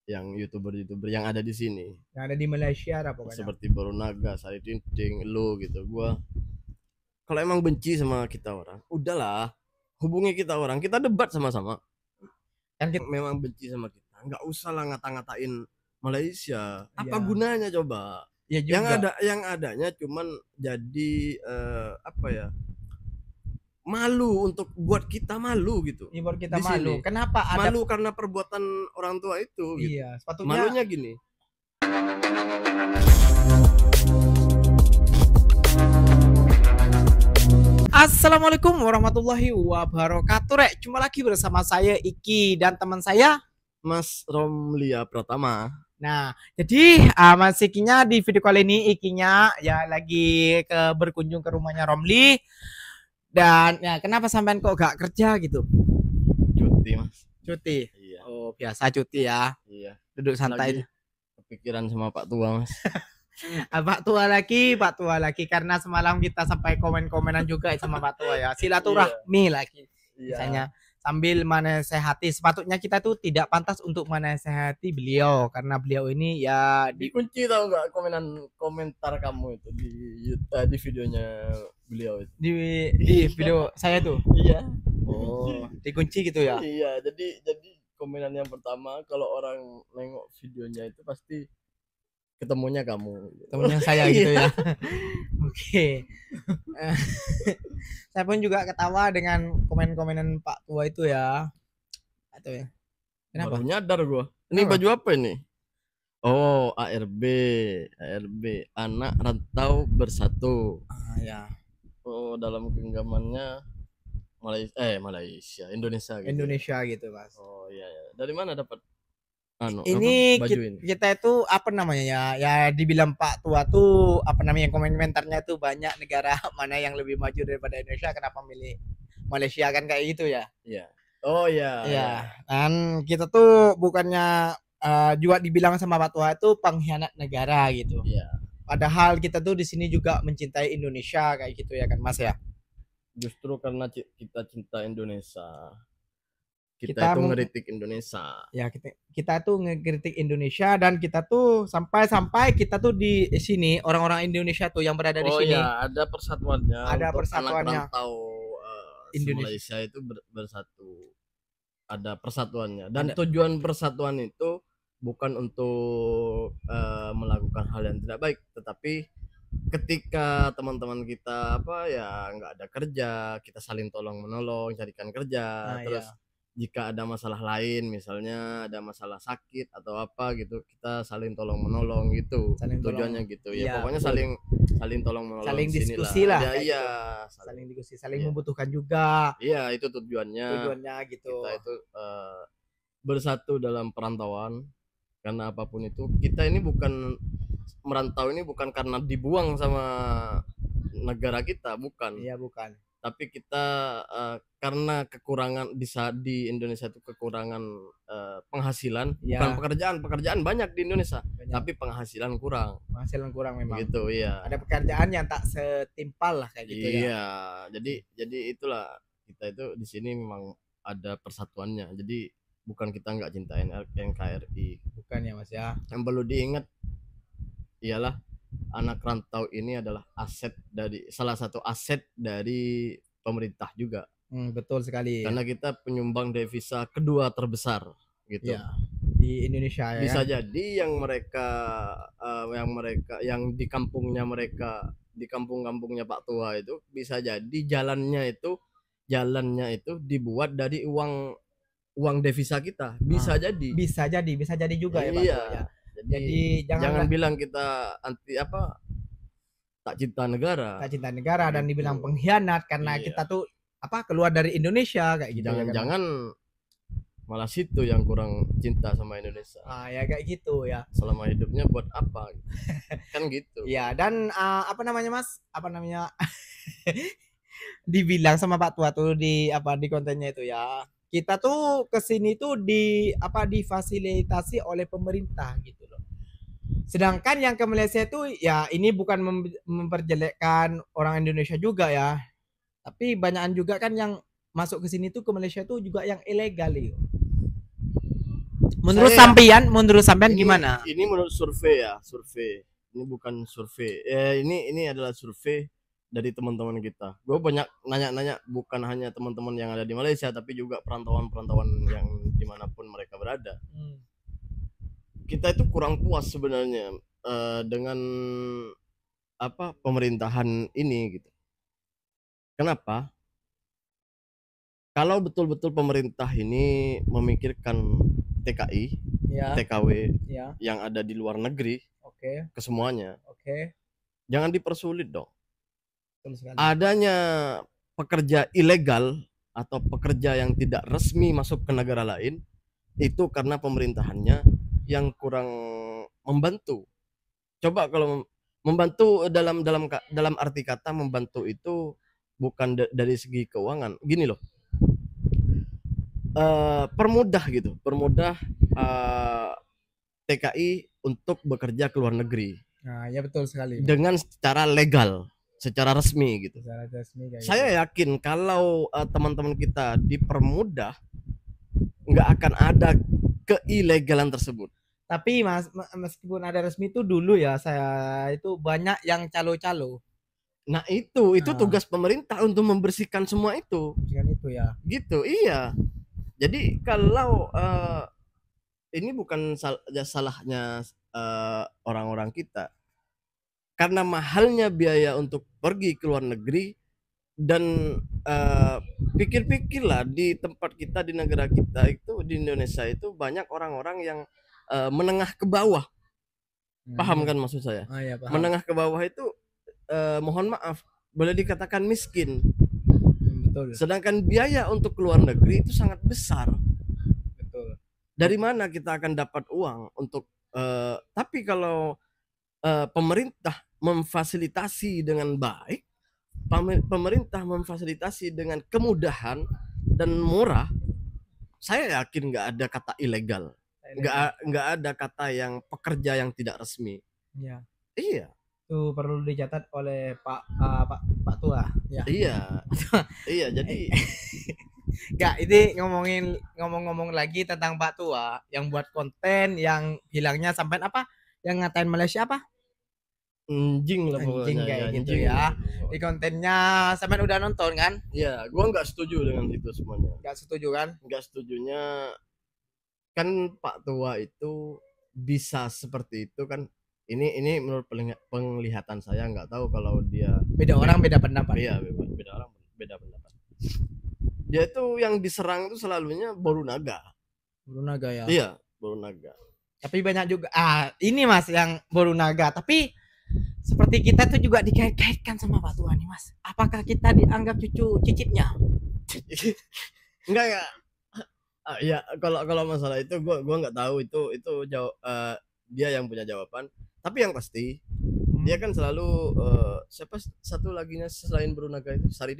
yang youtuber yang ada di sini, yang ada di Malaysia lah pokoknya. seperti Barunaga, Sari Tinting, lu gitu. Gua kalau emang benci sama kita orang, udahlah, hubungi kita orang, kita debat sama-sama. Kan kita, Memang benci sama kita, nggak usah lah ngata-ngatain Malaysia. Apa ya, gunanya coba? ya Yang juga. adanya cuman jadi apa ya? Malu, untuk buat kita malu gitu. Ini buat kita Di sini malu. Kenapa ada? malu karena perbuatan orang tua itu gitu. Iya, sepatutnya. Malunya gini. Assalamualaikum warahmatullahi wabarakatuh. Rek, cuma lagi bersama saya Iki dan teman saya. Mas Romlia Pratama. Nah, jadi Mas Ikinya di video kali ini Ikinya ya lagi berkunjung ke rumahnya Romli. Dan ya kenapa sampean kok gak kerja gitu? Cuti mas. Cuti. Iya. Oh, biasa cuti ya. Iya. Duduk santai. Lagi kepikiran sama Pak Tua mas. Pak Tua lagi karena semalam kita sampai komen-komenan juga sama Pak Tua ya. Silaturahmi lagi. Misalnya sambil menasehati, sepatutnya kita tuh tidak pantas untuk menasehati beliau karena beliau ini ya dikunci, tahu nggak komentar kamu itu di videonya beliau itu. Di video saya tuh. Iya. Oh, dikunci gitu ya. Iya, jadi komenan yang pertama kalau orang nengok videonya itu pasti ketemunya kamu, temennya saya gitu ya. Oke. Saya pun juga ketawa dengan komen-komenan Pak Tua itu ya. Atau ya. Kenapa? Baru nyadar gua. Ini baju apa ini? Oh, ARB, anak rantau bersatu. Ya. Oh, dalam genggamannya Malaysia, Indonesia gitu. Indonesia gitu, Mas. Oh iya ya. Dari mana dapat ini baju ini? Kita itu apa namanya ya? Ya dibilang Pak Tua tuh apa namanya, komentarnya tuh banyak negara mana yang lebih maju daripada Indonesia, kenapa milih Malaysia kan kayak gitu ya? Iya. Oh iya. Iya. Dan kita tuh bukannya juga dibilang sama Pak Tua itu pengkhianat negara gitu. Iya. Padahal kita tuh di sini juga mencintai Indonesia kayak gitu ya kan Mas ya? Justru karena kita cinta Indonesia, kita itu ngeritik Indonesia. Ya, kita tuh ngeritik Indonesia dan kita tuh sampai kita tuh di sini orang-orang Indonesia tuh yang berada di sini. Oh iya, ada persatuannya. Ada persatuannya. Anak rantau Indonesia itu bersatu. Ada persatuannya. Dan tujuan persatuan itu bukan untuk melakukan hal yang tidak baik, tetapi ketika teman-teman kita nggak ada kerja, kita saling tolong menolong, carikan kerja. Terus jika ada masalah lain, misalnya ada masalah sakit atau apa gitu, kita saling tolong menolong gitu. Tujuannya gitu ya, pokoknya saling tolong menolong, saling diskusi lah. Iya, saling diskusi, saling membutuhkan juga. Iya, itu tujuannya gitu. Kita itu bersatu dalam perantauan. Karena apapun itu, kita ini bukan merantau ini bukan karena dibuang sama negara kita, bukan. Iya, bukan. Tapi kita karena kekurangan di Indonesia itu kekurangan penghasilan, bukan pekerjaan banyak di Indonesia, tapi penghasilan kurang memang. Gitu, iya. Ada pekerjaan yang tak setimpal lah kayak gitu ya. Iya, jadi itulah, kita itu di sini memang ada persatuannya. Jadi bukan kita nggak cinta NKRI, bukan ya Mas ya. Yang perlu diingat ialah anak rantau ini adalah salah satu aset dari pemerintah juga. Betul sekali. Karena kita penyumbang devisa kedua terbesar gitu. Ya, di Indonesia ya. Bisa jadi yang di kampungnya di kampung-kampungnya Pak Tua itu, bisa jadi jalannya itu dibuat dari uang devisa kita. Bisa jadi juga ya Pak. Iya. Jadi jangan bilang kita tak cinta negara dan dibilang pengkhianat karena kita tuh keluar dari Indonesia kayak gitu. Jangan malah situ yang kurang cinta sama Indonesia. Ya kayak gitu ya. Selama hidupnya buat apa? Kan gitu. Ya, dan Mas? Dibilang sama Pak Tua tuh di kontennya itu ya. Kita tuh kesini tuh difasilitasi oleh pemerintah gitu loh. Sedangkan yang ke Malaysia itu ya ini bukan memperjelekkan orang Indonesia juga ya. Tapi banyakan juga kan yang masuk ke sini tuh ke Malaysia tuh juga yang ilegal gitu. Menurut sampean gimana? Ini menurut survei ya, survei. Ini bukan survei. Ini adalah survei dari teman-teman kita. Gue banyak nanya-nanya, bukan hanya teman-teman yang ada di Malaysia, tapi juga perantauan-perantauan yang dimanapun mereka berada. Kita itu kurang puas sebenarnya dengan apa pemerintahan ini gitu. Kenapa? Kalau betul-betul pemerintah ini memikirkan TKI, Ya, TKW ya. yang ada di luar negeri Oke, ke semuanya, oke. jangan dipersulit dong. Betul sekali. Adanya pekerja ilegal atau pekerja yang tidak resmi masuk ke negara lain itu karena pemerintahannya yang kurang membantu. Coba kalau membantu dalam arti kata membantu itu bukan dari segi keuangan. Gini loh. Permudah gitu, permudah TKI untuk bekerja ke luar negeri. Nah, ya betul sekali. Dengan secara legal, secara resmi gitu. Secara resmi kayak Saya gitu. yakin kalau teman-teman kita dipermudah, nggak akan ada keilegalan tersebut. Tapi meskipun ada resmi itu dulu ya, saya itu banyak yang calo-calo. Nah itu tugas pemerintah untuk membersihkan semua itu. Kan itu ya. Gitu, iya. Jadi kalau ini bukan salahnya orang-orang kita, karena mahalnya biaya untuk pergi ke luar negeri dan pikir-pikirlah di tempat kita, di negara kita itu, di Indonesia itu banyak orang-orang yang menengah ke bawah. Paham kan maksud saya? Oh, ya, paham. Menengah ke bawah itu mohon maaf boleh dikatakan miskin. Betul. Sedangkan biaya untuk keluar negeri itu sangat besar. Betul. Dari mana kita akan dapat uang untuk tapi kalau pemerintah memfasilitasi dengan baik, pemerintah memfasilitasi dengan kemudahan dan murah, saya yakin nggak ada kata ilegal, nggak ada kata yang pekerja yang tidak resmi. Ya. Iya. Itu perlu dicatat oleh Pak Tua. Ya. Iya. Iya, jadi Enggak, ini ngomong-ngomong lagi tentang Pak Tua yang buat konten yang hilangnya sampai apa? Yang ngatain Malaysia apa? Anjing lah pokoknya. Anjing kayak gitu ya. Di kontennya sampean udah nonton kan? Iya, gua nggak setuju dengan itu semuanya. Nggak setuju kan? Nggak setujunya kan Pak Tua itu bisa seperti itu kan. Ini menurut penglihatan saya, nggak tahu kalau dia beda orang beda pendapat. Iya, beda orang beda pendapat. Dia itu yang diserang itu selalunya Borunaga. Borunaga ya. Iya, Borunaga. Tapi banyak juga ini Mas yang Borunaga, tapi seperti kita tuh juga dikait-kaitkan sama Pak Tua nih Mas. Apakah kita dianggap cucu cicitnya? Enggak. Ya kalau masalah itu gua nggak tahu, itu jauh dia yang punya jawaban. Tapi yang pasti dia kan selalu siapa satu laginya selain Borunaga itu Sari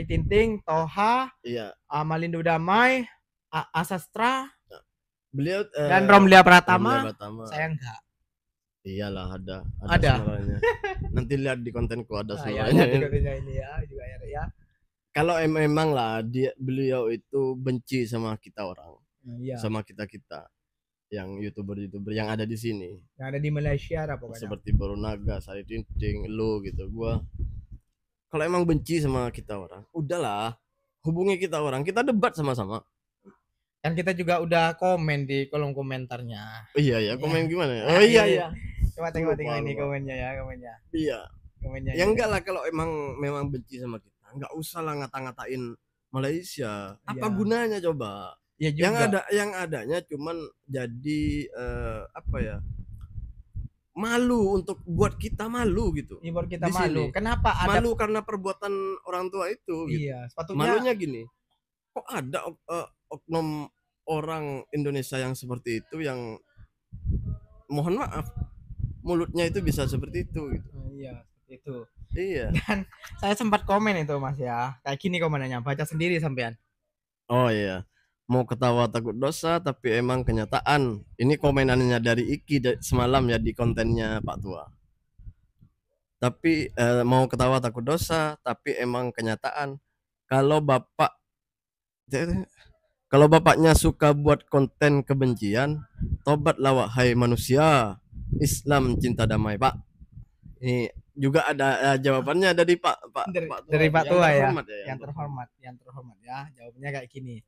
Tinting, Toha, iya, Malindo Damai, Asastra, beliau dan Romlia Pratama. Saya enggak. Iyalah ada. Nanti lihat di kontenku ada semuanya. Ya, di kontennya ini ya juga ya. Kalau memang lah beliau itu benci sama kita orang, sama kita yang youtuber yang ada di sini, yang ada di Malaysia lah pokoknya. Seperti Borunaga, Sari Tinting, lu gitu. Gua kalau emang benci sama kita orang, udahlah hubungi kita orang, kita debat sama-sama. Kan kita juga udah komen di kolom komentarnya. Iya, komen gimana ya? Oh iya. Coba tengok ini komennya. Iya. Komennya. Ya enggak lah, kalau memang benci sama kita, enggak usah lah ngata-ngatain Malaysia. Apa gunanya coba? Ya juga. Yang adanya cuman jadi apa ya? Malu, untuk buat kita malu gitu. Ini buat kita malu. Kenapa ada malu karena perbuatan orang tua itu gitu. Iya, sepatutnya malunya gini. Kok ada oknum orang Indonesia yang seperti itu, yang mohon maaf mulutnya itu bisa seperti itu gitu. Iya, seperti itu. Iya. Dan saya sempat komen itu Mas ya. Kayak gini komenannya, baca sendiri sampean. Oh iya. Mau ketawa takut dosa tapi emang kenyataan. Ini komenannya dari Iki semalam ya di kontennya Pak Tua. Tapi mau ketawa takut dosa tapi emang kenyataan. Kalau Bapak Kalau bapaknya suka buat konten kebencian, tobatlah wahai manusia. Islam cinta damai, Pak. Ini juga ada jawabannya dari dari Pak yang Tua ya. terhormat ya. Yang terhormat ya. Jawabannya kayak gini.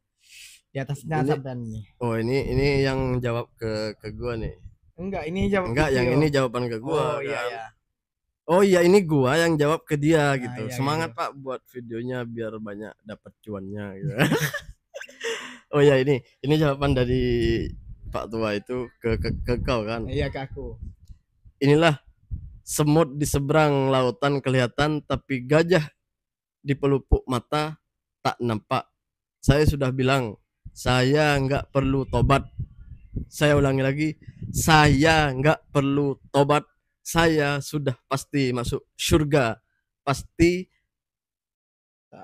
Di atasnya sampai nih. Oh, ini yang jawab ke gua nih. Enggak, ini jawab. Enggak, yang ini jawaban ke gua. Oh iya kan? ya. Oh iya, ini gua yang jawab ke dia gitu. Iya, Semangat gitu. Pak buat videonya biar banyak dapat cuannya gitu. Oh ya, ini jawaban dari Pak Tua itu ke kau kan. Iya, ke aku. Inilah semut di seberang lautan kelihatan, tapi gajah di pelupuk mata tak nampak. Saya sudah bilang, saya nggak perlu tobat. Saya ulangi lagi, saya nggak perlu tobat. Saya sudah pasti masuk surga. Pasti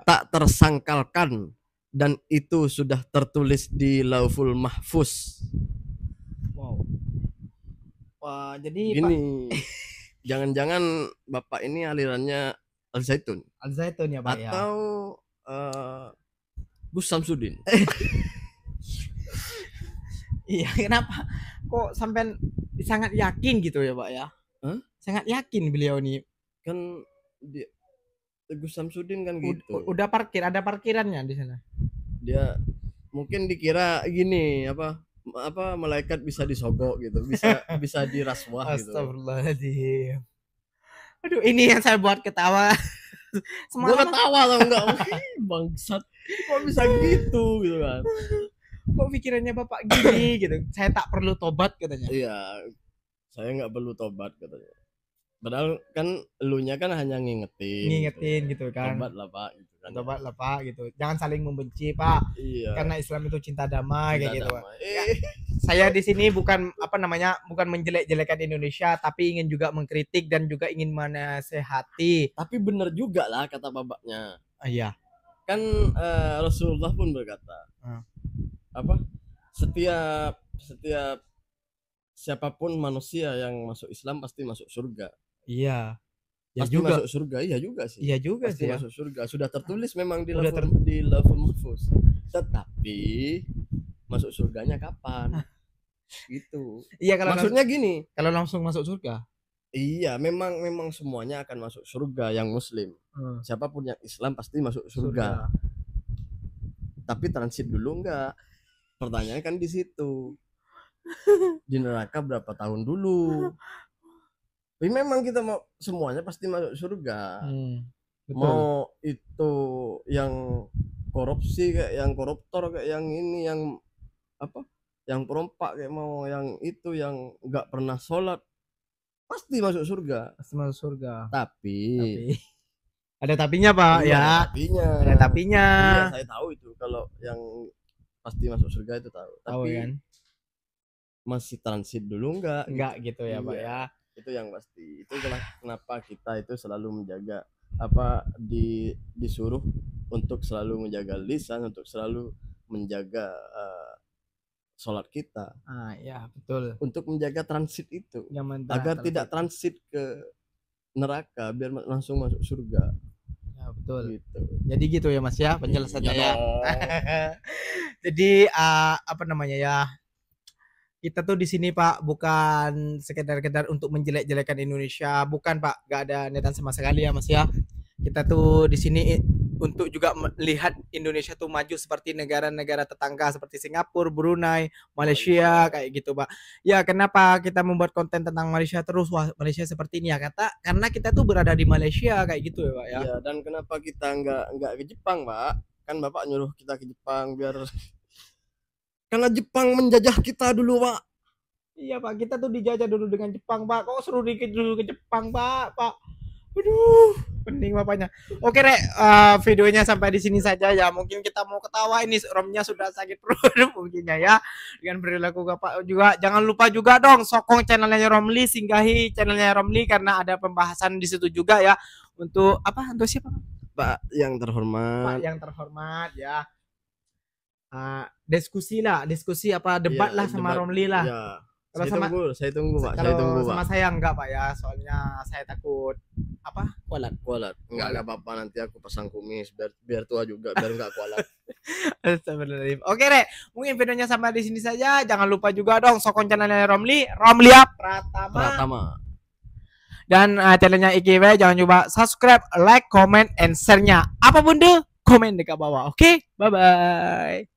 tak tersangkalkan. Dan itu sudah tertulis di Lauhul Mahfuz. Wow. Wah, jadi gini, jangan-jangan Bapak ini alirannya Al-Zaitun. Al-Zaitun ya, Pak ya. Atau Gus Samsudin. Iya, kenapa? Kok sampai sangat yakin gitu ya, Pak ya? Hah? Sangat yakin beliau nih. Kan dia Gus Samsudin kan gitu. Udah ada parkirannya di sana. Dia mungkin dikira gini, apa malaikat bisa disogok gitu, bisa diraswah gitu. Astagfirullahaladzim. Aduh, ini yang saya buat ketawa. Gue ketawa tau enggak? Bangsat, kok bisa gitu kan? Kok pikirannya Bapak gini gitu? Saya tak perlu tobat katanya. Iya, saya nggak perlu tobat katanya. Padahal kan elunya kan hanya ngingetin gitu kan. Tobatlah Pak gitu kan. Tobatlah Pak gitu. Jangan saling membenci Pak. Iya. Karena Islam itu cinta damai kayak gitu. Saya di sini bukan bukan menjelek-jelekan Indonesia, tapi ingin juga mengkritik dan juga ingin menasehati. Tapi benar juga lah kata babaknya. Iya. Kan Rasulullah pun berkata, apa? Setiap siapapun manusia yang masuk Islam pasti masuk surga. Iya. Ya pasti juga masuk surga. Iya juga sih. Iya juga pasti sih. Masuk surga. Sudah tertulis memang di Lauhul Mahfuz. Tetapi masuk surganya kapan? Gitu. Iya, kalau maksudnya gini, kalau langsung masuk surga. Iya, memang semuanya akan masuk surga yang muslim. Siapapun yang Islam pasti masuk surga. Tapi transit dulu enggak? Pertanyaan kan di situ. Di neraka berapa tahun dulu? Tapi memang kita mau semuanya pasti masuk surga. Betul. Mau itu yang korupsi kayak yang koruptor kayak yang ini yang apa? Yang perompak kayak mau yang itu yang nggak pernah sholat pasti masuk surga. Pasti masuk surga. Tapi ada tapinya Pak ya. Ada tapinya. Iya, saya tahu itu kalau yang pasti masuk surga itu tahu. Tapi kan masih transit dulu enggak gitu ya Pak ya. Itu yang pasti. Itu kenapa kita itu selalu menjaga disuruh untuk selalu menjaga lisan, untuk selalu menjaga sholat kita. Ya betul. Untuk menjaga transit itu agar tidak transit ke neraka, biar langsung masuk surga. Ya betul. Gitu. Jadi gitu ya Mas ya penjelasannya ya. Jadi apa namanya ya? Kita tuh di sini Pak bukan sekedar untuk menjelek-jelekan Indonesia, bukan Pak, gak ada niatan sama sekali ya Mas ya. Kita tuh di sini untuk juga melihat Indonesia tuh maju seperti negara-negara tetangga seperti Singapura, Brunei, Malaysia kayak gitu Pak. Ya kenapa kita membuat konten tentang Malaysia terus? Wah Malaysia seperti ini ya karena kita tuh berada di Malaysia kayak gitu ya Pak ya. Iya, dan kenapa kita nggak ke Jepang Pak? Kan Bapak nyuruh kita ke Jepang biar karena Jepang menjajah kita dulu Pak. Iya Pak, kita tuh dijajah dulu dengan Jepang Pak. Kok suruh dikit dulu ke Jepang Pak? Aduh, pening bapaknya. Oke Rek, videonya sampai di sini saja ya. Mungkin kita mau ketawa, ini Romnya sudah sakit perut mungkinnya ya. Dengan perilaku Bapak juga. Jangan lupa juga dong sokong channelnya Romli, singgahi channelnya Romli karena ada pembahasan di situ juga ya. Untuk apa? Untuk siapa? Pak yang terhormat. Pak yang terhormat ya. Diskusi apa debat lah sama Romli lah. Ya. Saya tunggu Pak. Kalau sama saya enggak Pak ya, soalnya saya takut apa? Kualat. Enggak apa-apa, nanti aku pasang kumis biar tua juga, biar enggak kualat. Astagfirullahaladzim. Oke Rek, mungkin videonya sampai di sini saja. Jangan lupa juga dong sokong channelnya Romli Pratama. Dan channelnya IGW, jangan lupa subscribe, like, comment, and share-nya. Apapun deh, komen di bawah. Oke, bye-bye.